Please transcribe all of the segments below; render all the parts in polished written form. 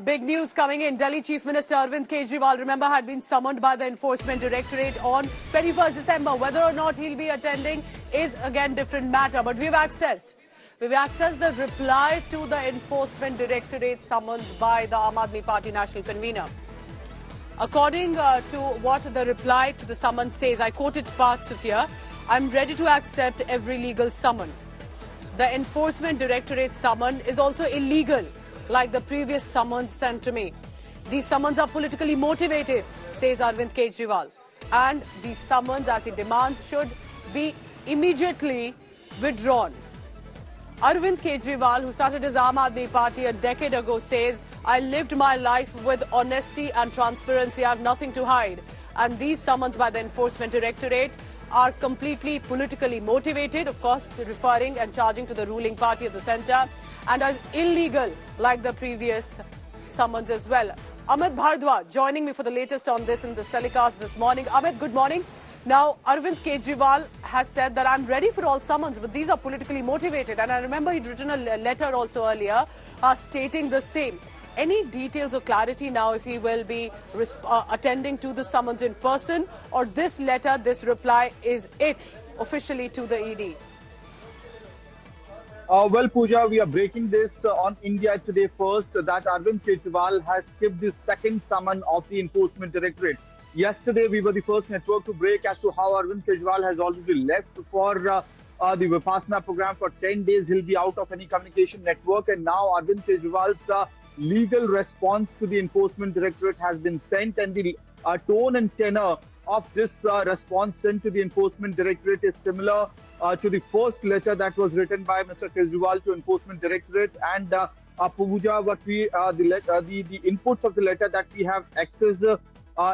Big news coming in. Delhi Chief Minister Arvind Kejriwal, remember, had been summoned by the Enforcement Directorate on 21st December. Whether or not he'll be attending is again different matter. But we've accessed the reply to the Enforcement Directorate summons by the Aam Aadmi Party National Convener. According to what the reply to the summons says, I quoted parts of here, I'm ready to accept every legal summon. The Enforcement Directorate summon is also illegal, like the previous summons sent to me. These summons are politically motivated, says Arvind Kejriwal. And these summons, as he demands, should be immediately withdrawn. Arvind Kejriwal, who started his Aam Aadmi Party a decade ago, says, I lived my life with honesty and transparency. I have nothing to hide. And these summons by the Enforcement Directorate are completely politically motivated, of course, referring and charging to the ruling party at the centre, and are illegal, like the previous summons as well. Amit Bhardwaj joining me for the latest on this in this telecast this morning. Amit, good morning. Now, Arvind Kejriwal has said that I'm ready for all summons, but these are politically motivated. And I remember he'd written a letter also earlier stating the same. Any details or clarity now if he will be attending to the summons in person, or this letter, this reply is it officially to the ED? Well, Pooja, we are breaking this on India Today first that Arvind Kejriwal has skipped the second summon of the Enforcement Directorate. Yesterday, we were the first network to break as to how Arvind Kejriwal has already left for the Vipassana program for 10 days. He'll be out of any communication network. And now Arvind Kejriwal's legal response to the Enforcement Directorate has been sent. And the tone and tenor of this response sent to the Enforcement Directorate is similar to the first letter that was written by Mr. Kejriwal to Enforcement Directorate. And Pooja, what the inputs of the letter that we have accessed,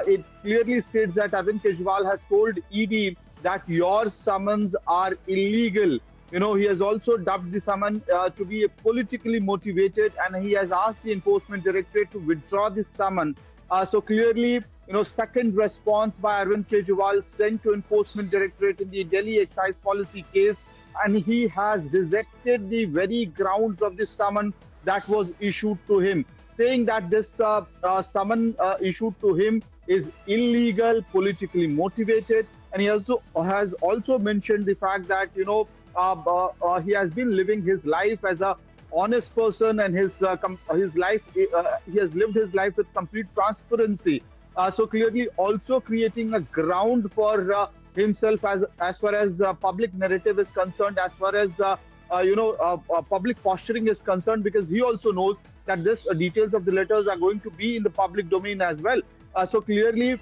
it clearly states that Arvind Kejriwal has told ED that your summons are illegal. You know, he has also dubbed the summon to be politically motivated, and he has asked the Enforcement Directorate to withdraw this summon. So clearly, you know, second response by Arvind Kejriwal sent to Enforcement Directorate in the Delhi excise policy case, and he has rejected the very grounds of this summon that was issued to him, saying that this summon issued to him is illegal, politically motivated, and he also has mentioned the fact that, you know, he has been living his life as a honest person, and his life he has lived his life with complete transparency. So clearly, also creating a ground for himself as far as public narrative is concerned, as far as public posturing is concerned, because he also knows that this details of the letters are going to be in the public domain as well. So clearly,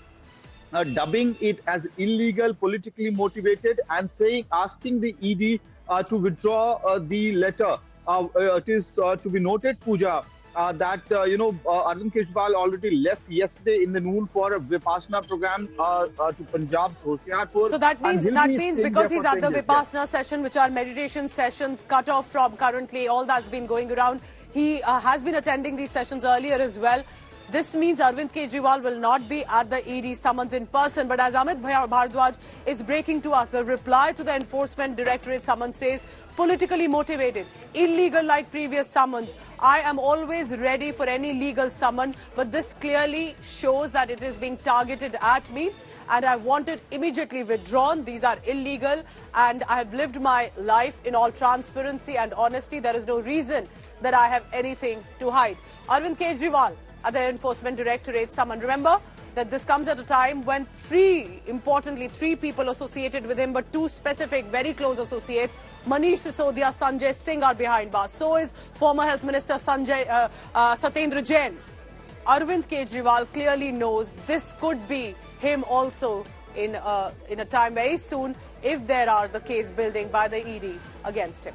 dubbing it as illegal, politically motivated, and asking the ED to withdraw the letter. It is to be noted, Pooja, that Arvind Kejriwal already left yesterday in the noon for a Vipassana program to Punjab's Hoshiarpur. So that means because he's at the Vipassana session, which are meditation sessions cut off from currently all that's been going around, he has been attending these sessions earlier as well. This means Arvind Kejriwal will not be at the ED summons in person. But as Amit Bhardwaj is breaking to us, the reply to the Enforcement Directorate summons says, politically motivated, illegal like previous summons. I am always ready for any legal summon, but this clearly shows that it is being targeted at me, and I want it immediately withdrawn. These are illegal, and I have lived my life in all transparency and honesty. There is no reason that I have anything to hide. Arvind Kejriwal at the Enforcement Directorate summon. Remember that this comes at a time when three people associated with him, but two specific, very close associates, Manish Sisodia, Sanjay Singh, are behind bars. So is former Health Minister Satyendra Jain. Arvind Kejriwal clearly knows this could be him also in a time very soon if there are the case building by the ED against him.